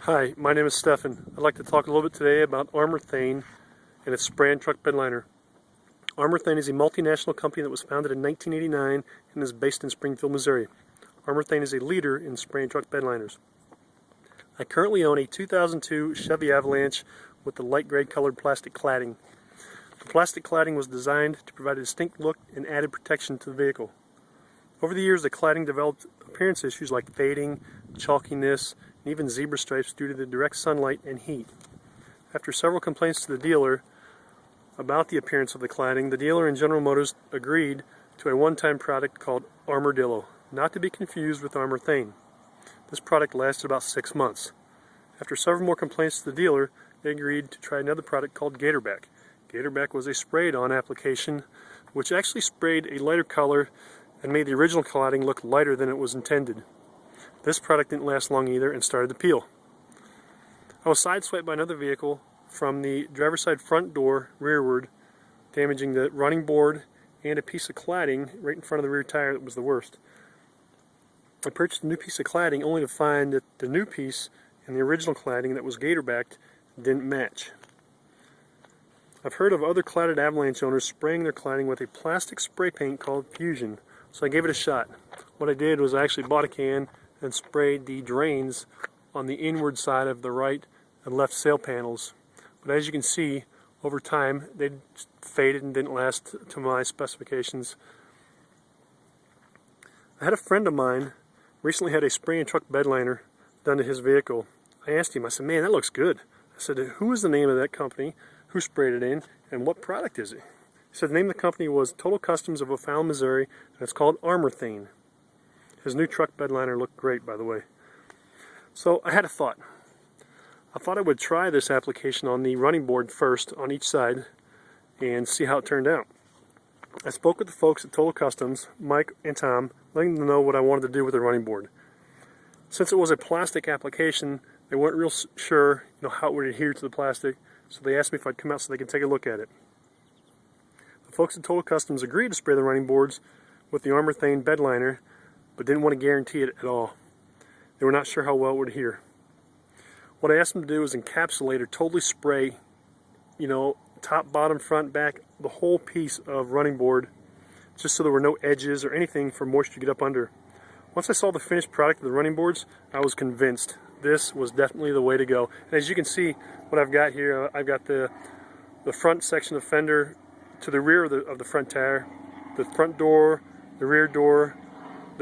Hi, my name is Stefan. I'd like to talk a little bit today about Armourthane and its spray and truck bed liner. Armourthane is a multinational company that was founded in 1989 and is based in Springfield, Missouri. Armourthane is a leader in spray and truck bed liners. I currently own a 2002 Chevy Avalanche with the light gray colored plastic cladding. The plastic cladding was designed to provide a distinct look and added protection to the vehicle. Over the years, the cladding developed appearance issues like fading, chalkiness, and even zebra stripes due to the direct sunlight and heat. After several complaints to the dealer about the appearance of the cladding, the dealer and General Motors agreed to a one-time product called Armourdillo, not to be confused with Armourthane. This product lasted about 6 months. After several more complaints to the dealer, they agreed to try another product called Gatorback. Gatorback was a sprayed-on application which actually sprayed a lighter color and made the original cladding look lighter than it was intended. This product didn't last long either and started to peel. I was sideswiped by another vehicle from the driver's side front door rearward, damaging the running board and a piece of cladding right in front of the rear tire that was the worst. I purchased a new piece of cladding only to find that the new piece and the original cladding that was Gatorbacked didn't match. I've heard of other cladded Avalanche owners spraying their cladding with a plastic spray paint called Fusion, so I gave it a shot. What I did was I actually bought a can and sprayed the drains on the inward side of the right and left sail panels. But as you can see, over time they faded and didn't last to my specifications. I had a friend of mine recently had a spray and truck bed liner done to his vehicle. I asked him, I said, man, that looks good. I said, who is the name of that company, who sprayed it in, and what product is it? He said the name of the company was Total Customs of O'Fallon, Missouri, and it's called Armourthane. His new truck bed liner looked great, by the way. So I had a thought. I thought I would try this application on the running board first on each side and see how it turned out. I spoke with the folks at Total Customs, Mike and Tom, letting them know what I wanted to do with the running board. Since it was a plastic application, they weren't real sure how it would adhere to the plastic, so they asked me if I'd come out so they could take a look at it. The folks at Total Customs agreed to spray the running boards with the Armourthane bed liner, but didn't want to guarantee it at all. They were not sure how well it would adhere. What I asked them to do was encapsulate or totally spray, top, bottom, front, back, the whole piece of running board, just so there were no edges or anything for moisture to get up under. Once I saw the finished product of the running boards, I was convinced this was definitely the way to go. And as you can see, what I've got here, I've got the front section of fender to the rear of the front tire, the front door, the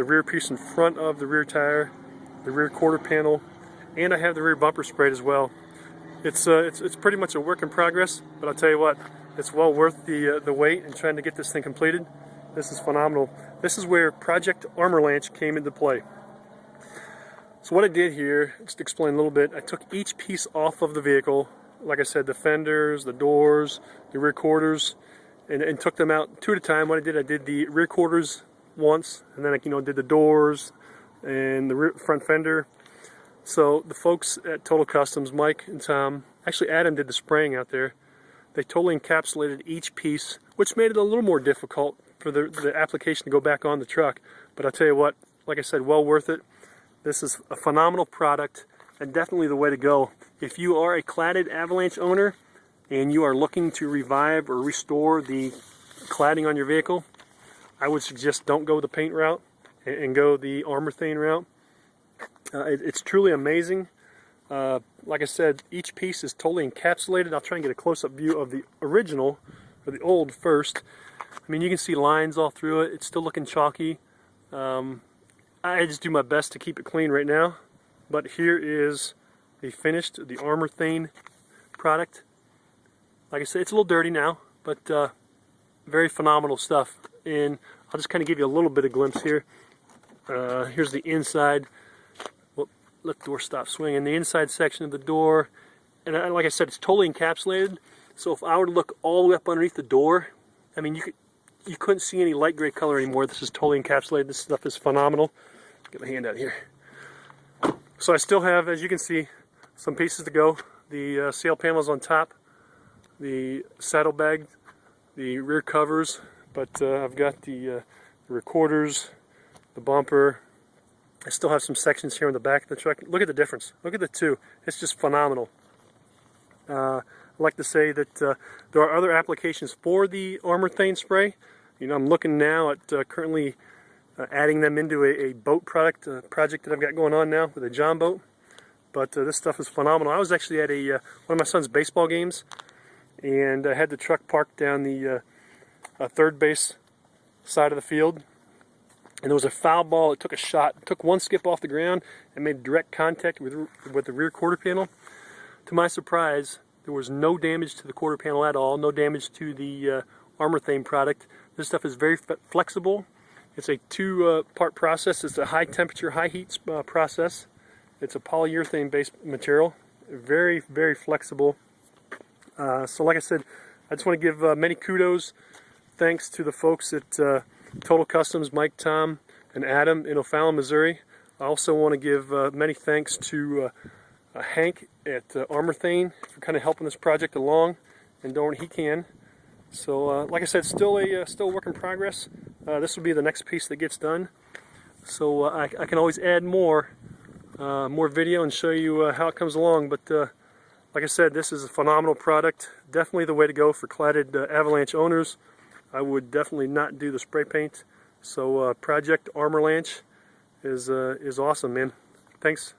rear piece in front of the rear tire, the rear quarter panel, and I have the rear bumper sprayed as well. It's pretty much a work in progress, but I'll tell you what, it's well worth the wait and trying to get this thing completed. This is phenomenal. This is where Project Armourlanche came into play. So what I did here, just to explain a little bit, I took each piece off of the vehicle, like I said, the fenders, the doors, the rear quarters, and took them out two at a time. What I did the rear quarters once, and then I did the doors and the rear front fender. So the folks at Total Customs, Mike and Tom, actually Adam did the spraying out there. They totally encapsulated each piece, which made it a little more difficult for the application to go back on the truck. But I'll tell you what, like I said, well worth it. This is a phenomenal product and definitely the way to go. If you are a cladded Avalanche owner and you are looking to revive or restore the cladding on your vehicle, I would suggest don't go the paint route and go the Armourthane route. It's truly amazing. Like I said, each piece is totally encapsulated. I'll try and get a close-up view of the original, or the old first. I mean, you can see lines all through it. It's still looking chalky. I just do my best to keep it clean right now. But here is the finished, the Armourthane product. Like I said, it's a little dirty now, but very phenomenal stuff. And I'll just kind of give you a little bit of glimpse here. Here's the inside. Well, let the door stop swinging. The inside section of the door, and like I said, it's totally encapsulated. So if I were to look all the way up underneath the door, I mean, you couldn't see any light gray color anymore. This is totally encapsulated. This stuff is phenomenal. Get my hand out here. So I still have, as you can see, some pieces to go. The sail panels on top, the saddlebag, the rear covers, but I've got the rear quarters, the bumper, I still have some sections here in the back of the truck. Look at the difference. Look at the two. It's just phenomenal. I like to say that there are other applications for the Armorthane spray. You know, I'm looking now at currently adding them into a boat project that I've got going on now with a John boat. But this stuff is phenomenal. I was actually at one of my son's baseball games, and I had the truck parked down the third base side of the field. And there was a foul ball. It took a shot, took one skip off the ground, and made direct contact with the rear quarter panel. To my surprise, there was no damage to the quarter panel at all, no damage to the Armorthane product. This stuff is very flexible. It's a two-part process. It's a high temperature, high heat process. It's a polyurethane-based material. Very, very flexible. So like I said, I just want to give many kudos. Thanks to the folks at Total Customs, Mike, Tom, and Adam in O'Fallon, Missouri. I also want to give many thanks to Hank at Armorthane for kind of helping this project along and doing what he can. So, like I said, still a work in progress. This will be the next piece that gets done. So I can always add more video and show you how it comes along. But like I said, this is a phenomenal product. Definitely the way to go for cladded Avalanche owners. I would definitely not do the spray paint. So Project Armorlanche is awesome, man. Thanks.